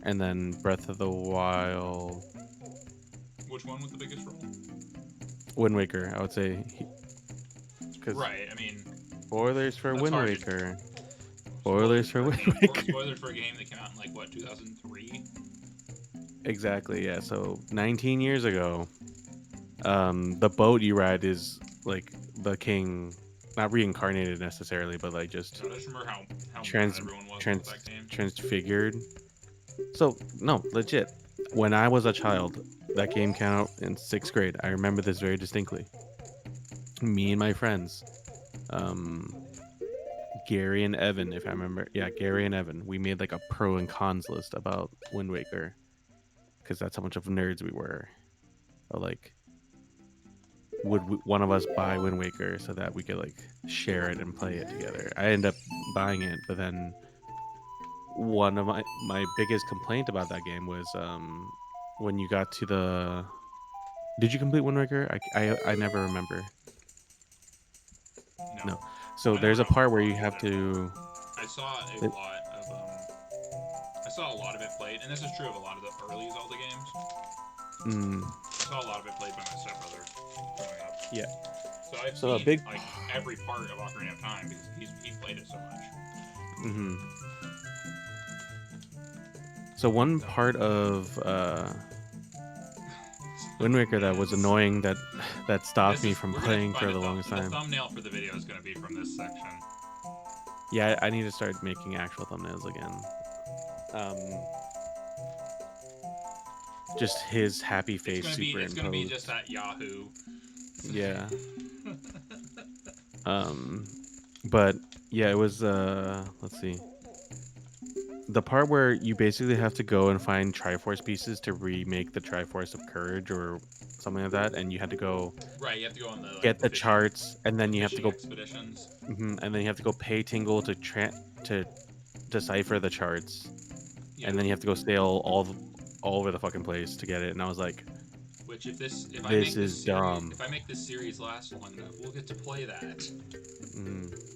And then Breath of the Wild. Which one was the biggest role? Wind Waker, I would say. Right. I mean, Spoilers for That's Wind hard to- Waker. Spoilers for Wind Waker. Waker. Spoilers for a game that came out in like what 2003. Exactly, yeah. So 19 years ago, the boat you ride is like the king, not reincarnated necessarily, but like just So I just remember how trans bad everyone was trans with that game. transfigured. So no, legit. When I was a child, that game came out in 6th grade. I remember this very distinctly. Me and my friends, Gary and Evan, if I remember. Yeah, Gary and Evan. We made like a pro and cons list about Wind Waker, because that's how much of nerds we were. But like, would one of us buy Wind Waker so that we could like share it and play it together? I ended up buying it, but then one of my biggest complaint about that game was when you got to the. Did you complete Wind Waker? I never remember. No. So I there's a never part where you got have it. to. I saw a lot of I saw a lot of it played, and this is true of a lot of the early Zelda games. I saw a lot of it played by my stepbrother growing up. Yeah. So I've So a seen big- like every part of Ocarina of Time because he played it so much. So one part of Wind Waker that was annoying that stopped me from we're gonna playing find for a the longest The time. thumbnail for the video is going to be from this section. Yeah, I need to start making actual thumbnails again. Just his happy face It's superimposed. going to be just that Yahoo. Yeah. But yeah, it was let's see. The part where you basically have to go and find Triforce pieces to remake the Triforce of Courage or something like that, and you had to go Right, you have to go on the get the fishing- charts, and then the you have to fishing go, expeditions. and then you have to go pay Tingle to decipher the charts, Yeah. and then you have to go sail all over the fucking place to get it. And I was like, Which if I This make is this series, dumb. if I make this series last long enough, we'll get to play that. mm,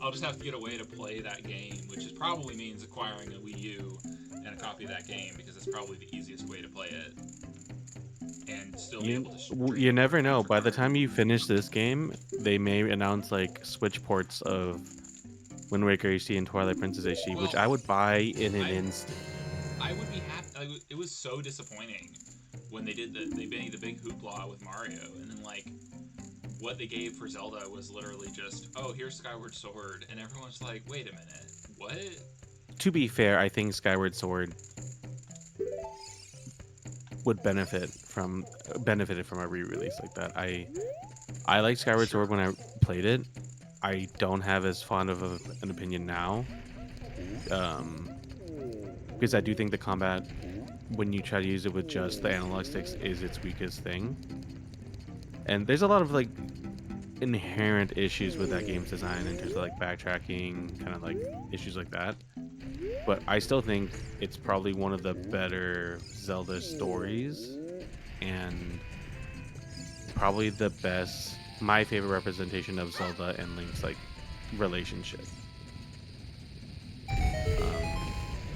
I'll just have to get a way to play that game, which is probably means acquiring a Wii U and a copy of that game because it's probably the easiest way to play it. And still be able to stream you never know. for By the card. time you finish this game, they may announce like Switch ports of Wind Waker HD and Twilight Princess HD, which Well, I would buy in an I- instant. I would be happy. It was so disappointing when they made the big hoopla with Mario, and then like what they gave for Zelda was literally just, oh, here's Skyward Sword, and everyone's like, wait a minute, what? To be fair, I think Skyward Sword would benefited from a re-release like that. I like Skyward Sword when I played it. I don't have as fond of an opinion now, because I do think the combat, when you try to use it with just the analog sticks, is its weakest thing. And there's a lot of like inherent issues with that game's design in terms of like backtracking, kind of like issues like that. But I still think it's probably one of the better Zelda stories, and probably the best, my favorite representation of Zelda and Link's like relationship.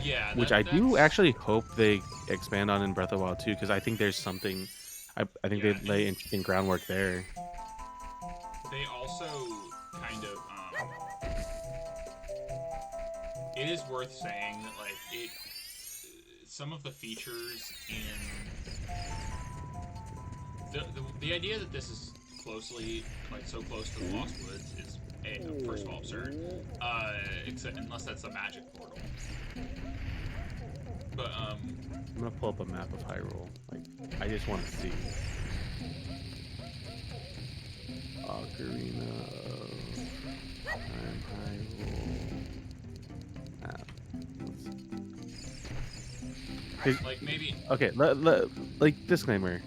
Yeah, Which I do actually hope they expand on in Breath of the Wild too, because I think there's something. I think Yeah, they lay interesting groundwork there. They also kind of it is worth saying that like some of the features in the idea that this is closely, like so close to the Lost Woods is first of all absurd. Except unless that's a magic portal. But I'm gonna pull up a map of Hyrule. Like, I just want to see. Ocarina of Time Hyrule map. like maybe Okay, like disclaimer.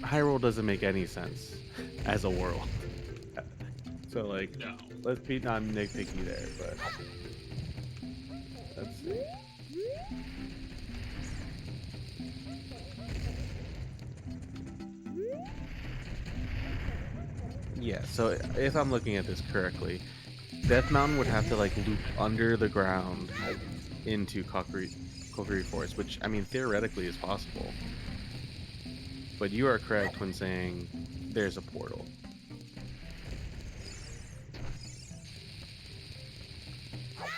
Hyrule doesn't make any sense as a world. So like, no. let's be not nitpicky there, but let's see. Yeah, so if I'm looking at this correctly, Death Mountain would have to like loop under the ground into Kokiri Forest, which I mean theoretically is possible. But you are correct when saying there's a portal. Okay,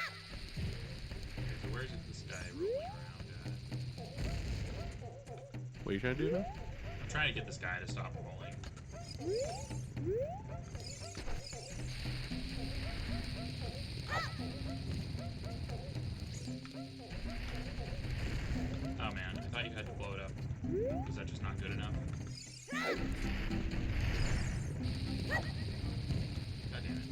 so where's this guy rolling around at? What are you trying to do now? I'm trying to get this guy to stop rolling. Oh man, I thought you had to blow it up. Is that just not good enough? God damn it.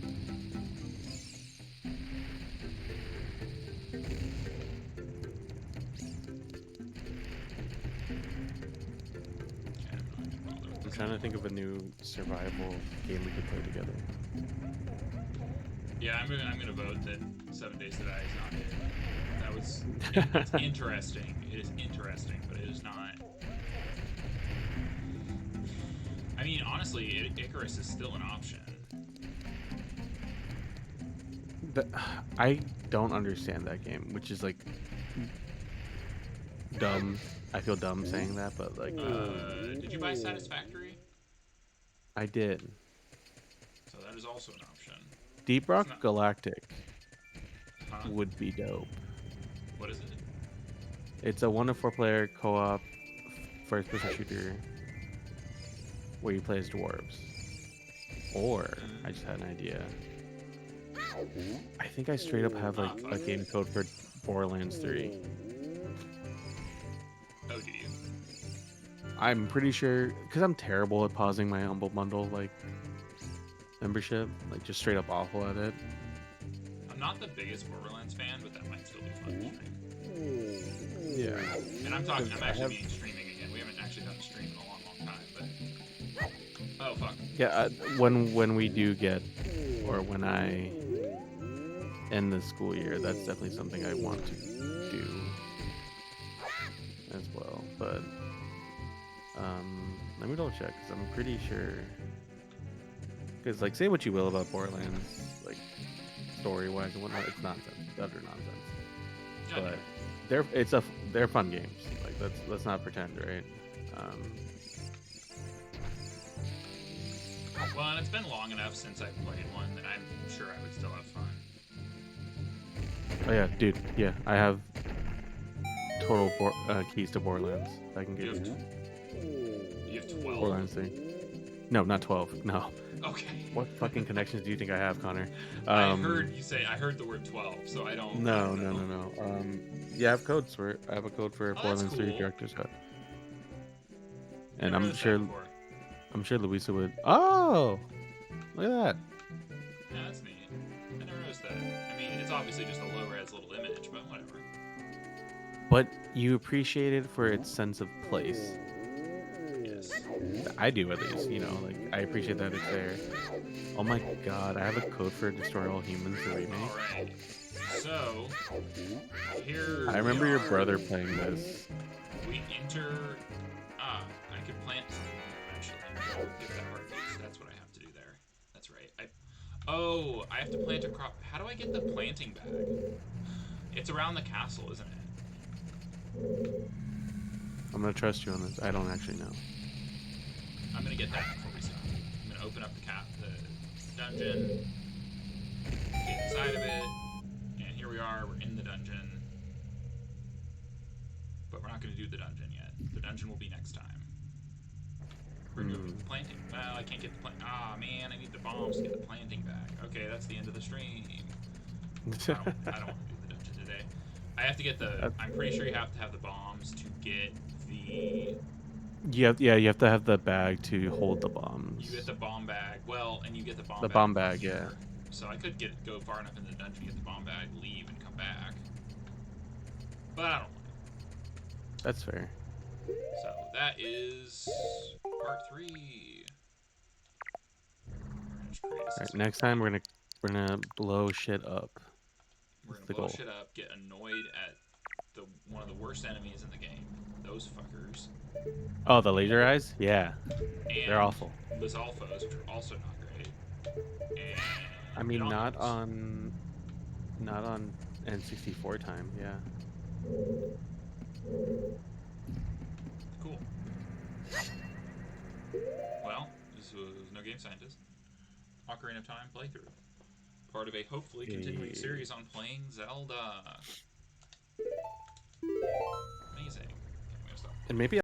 Okay, I'm not gonna bother with I'm this trying to anymore. think of a new survival game we could play together. Yeah, I'm gonna vote that 7 Days to Die is not it. That was it's interesting. It is interesting, but it is not. I mean, honestly, Icarus is still an option. I don't understand that game, which is like dumb. I feel dumb saying that, but like Did you buy Satisfactory? I did. So that is also an option. Deep It's Rock not, Galactic huh? would be dope. What is it? It's a 1 to 4 player co-op first-person shooter where you play as dwarves. Or I just had an idea. I think I straight up have like a game code for Borderlands 3. Oh, do you? I'm pretty sure because I'm terrible at pausing my Humble Bundle like membership, like just straight up awful at it. I'm not the biggest Borderlands fan, but that might still be fun to stream. Yeah. And I'm actually being streaming again. We haven't actually done a stream in a long, long time, but oh fuck. Yeah, when we do get, or when I end the school year, that's definitely something I want to do as well. But let me double check because I'm pretty sure. Because like, say what you will about Borderlands, like story-wise and whatnot, it's nonsense, utter nonsense. Yeah, But they're fun games. Like let's not pretend, right? well, and it's been long enough since I've played one that I'm sure I would still have fun. Oh yeah, dude. Yeah, I have total keys to Borderlands. I can get You have, you. you have 12. Borderlands 3. No, not 12. No. Okay. What fucking connections do you think I have, Connor? I heard you say. I heard the word 12, so I don't. No, I don't know. no. Yeah, I have codes for it. I have a code for Oh, Borderlands that's 3 cool. Director's Cut. And Never noticed that before. I'm sure Louisa would. Oh, look at that. Yeah, that's neat. I never noticed that. I mean, it's obviously just a low-res little image, but whatever. But you appreciate it for its sense of place. Yes. I do, at least. You know, like I appreciate that it's there. Oh my god, I have a code for Destroy All Humans, the remake. Alright. So, here I remember we your are. brother playing this. We enter... I could plant something here eventually. Get that heartbeats. That's what I have to do there. That's right. Oh, I have to plant a crop. How do I get the planting bag? It's around the castle, isn't it? I'm gonna trust you on this. I don't actually know. I'm gonna get that before we stop. I'm gonna open up the dungeon, get inside of it, and here we are. We're in the dungeon, but we're not gonna do the dungeon yet. The dungeon will be next time. Remove Hmm. planting. Well, I can't get the plant. Ah, man, I need the bombs to get the planting back. Okay, that's the end of the stream. I don't want to do the dungeon today. I have to get the. Uh, I'm pretty sure you have to have the bombs to get the. yeah, you have to have the bag to hold the You get bombs. the bomb bag. Well, and you get the bomb The bag bomb from bag, yeah. here. So I could go far enough in the dungeon, get the bomb bag, leave, and come back. But I don't want That's fair. to. So that is part 3. We're gonna just create a All right, system next called time we're gonna blow shit up. We're That's gonna the blow goal. shit up, get annoyed at the one of the worst enemies in the game, those fuckers, Oh, the laser eyes? Yeah, they're and awful. Lizalfos, which are also not great, I and mean, Dodongos. not on N64 time. Yeah. Cool. Well, this was No Game Scientist. Ocarina of Time playthrough. Part of a hopefully continuing Eh, series on playing Zelda. Amazing. Okay, I'm gonna stop And maybe